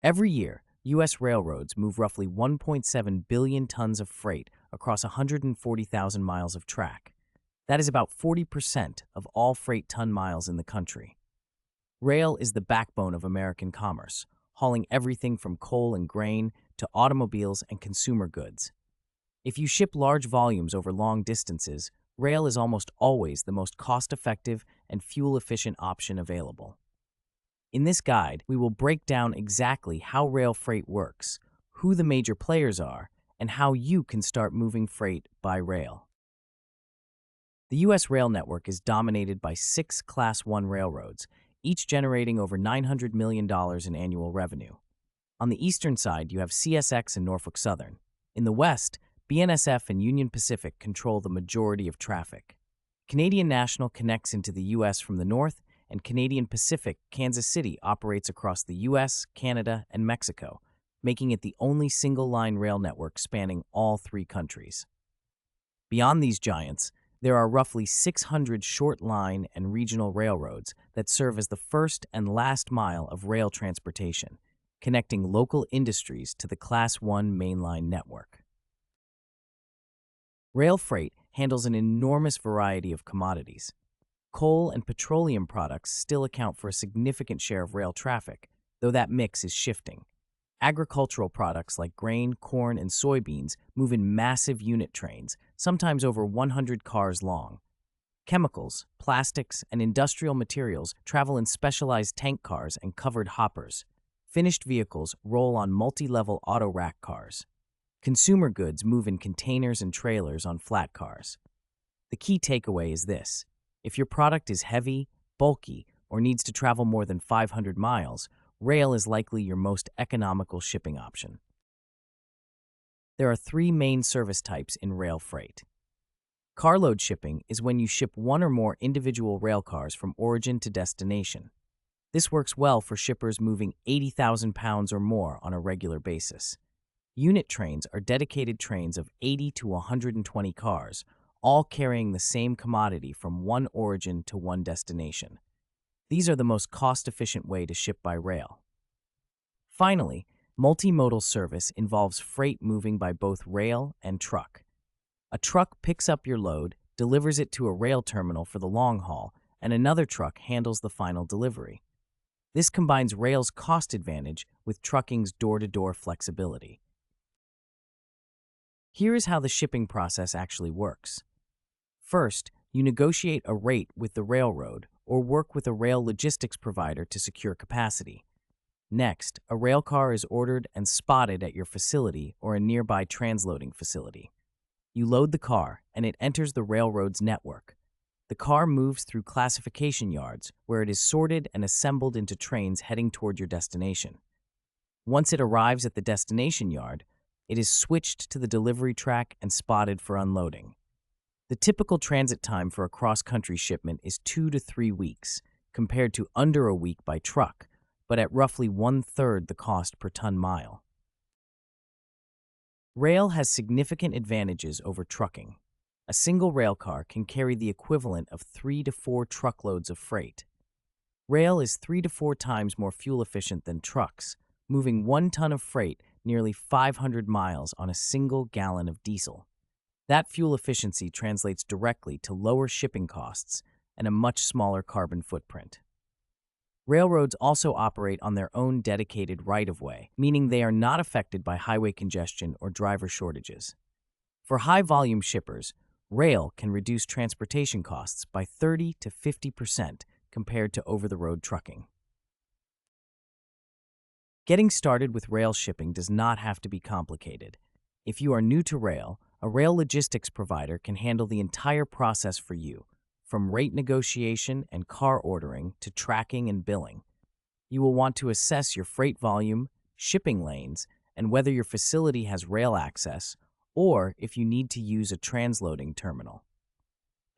Every year, U.S. railroads move roughly 1.7 billion tons of freight across 140,000 miles of track. That is about 40% of all freight ton miles in the country. Rail is the backbone of American commerce, hauling everything from coal and grain to automobiles and consumer goods. If you ship large volumes over long distances, rail is almost always the most cost-effective and fuel-efficient option available. In this guide, we will break down exactly how rail freight works, who the major players are, and how you can start moving freight by rail. The U.S. rail network is dominated by 6 Class I railroads, each generating over $900 million in annual revenue. On the eastern side, you have CSX and Norfolk Southern. In the west, BNSF and Union Pacific control the majority of traffic. Canadian National connects into the U.S. from the north, and Canadian Pacific Kansas City operates across the U.S., Canada, and Mexico, making it the only single-line rail network spanning all 3 countries. Beyond these giants, there are roughly 600 short-line and regional railroads that serve as the first and last mile of rail transportation, connecting local industries to the Class I mainline network. Rail freight handles an enormous variety of commodities. Coal and petroleum products still account for a significant share of rail traffic, though that mix is shifting. Agricultural products like grain, corn, and soybeans move in massive unit trains, sometimes over 100 cars long. Chemicals, plastics, and industrial materials travel in specialized tank cars and covered hoppers. Finished vehicles roll on multi-level auto-rack cars. Consumer goods move in containers and trailers on flat cars. The key takeaway is this: if your product is heavy, bulky, or needs to travel more than 500 miles, rail is likely your most economical shipping option. There are 3 main service types in rail freight. Carload shipping is when you ship one or more individual rail cars from origin to destination. This works well for shippers moving 80,000 pounds or more on a regular basis. Unit trains are dedicated trains of 80 to 120 cars, all carrying the same commodity from one origin to one destination. These are the most cost-efficient way to ship by rail. Finally, multimodal service involves freight moving by both rail and truck. A truck picks up your load, delivers it to a rail terminal for the long haul, and another truck handles the final delivery. This combines rail's cost advantage with trucking's door-to-door flexibility. Here is how the shipping process actually works. First, you negotiate a rate with the railroad or work with a rail logistics provider to secure capacity. Next, a rail car is ordered and spotted at your facility or a nearby transloading facility. You load the car, and it enters the railroad's network. The car moves through classification yards, where it is sorted and assembled into trains heading toward your destination. Once it arrives at the destination yard, it is switched to the delivery track and spotted for unloading. The typical transit time for a cross-country shipment is 2 to 3 weeks, compared to under a week by truck, but at roughly 1/3 the cost per ton mile. Rail has significant advantages over trucking. A single rail car can carry the equivalent of 3 to 4 truckloads of freight. Rail is 3 to 4 times more fuel efficient than trucks, moving 1 ton of freight nearly 500 miles on a single gallon of diesel. That fuel efficiency translates directly to lower shipping costs and a much smaller carbon footprint. Railroads also operate on their own dedicated right-of-way, meaning they are not affected by highway congestion or driver shortages. For high-volume shippers, rail can reduce transportation costs by 30 to 50% compared to over-the-road trucking. Getting started with rail shipping does not have to be complicated. If you are new to rail, a rail logistics provider can handle the entire process for you, from rate negotiation and car ordering to tracking and billing. You will want to assess your freight volume, shipping lanes, and whether your facility has rail access, or if you need to use a transloading terminal.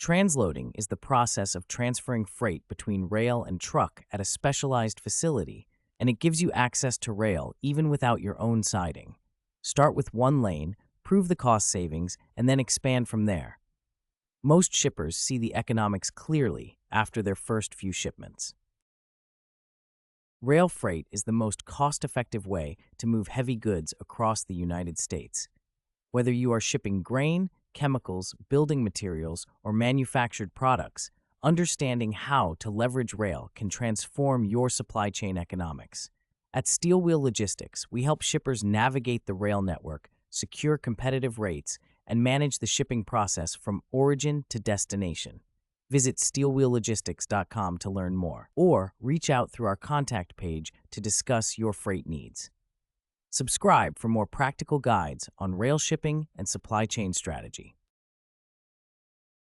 Transloading is the process of transferring freight between rail and truck at a specialized facility, and it gives you access to rail even without your own siding. Start with one lane, prove the cost savings, and then expand from there. Most shippers see the economics clearly after their first few shipments. Rail freight is the most cost-effective way to move heavy goods across the United States. Whether you are shipping grain, chemicals, building materials, or manufactured products, understanding how to leverage rail can transform your supply chain economics. At Steel Wheel Logistics, we help shippers navigate the rail network, secure competitive rates, and manage the shipping process from origin to destination. Visit steelwheellogistics.com to learn more, or reach out through our contact page to discuss your freight needs. Subscribe for more practical guides on rail shipping and supply chain strategy.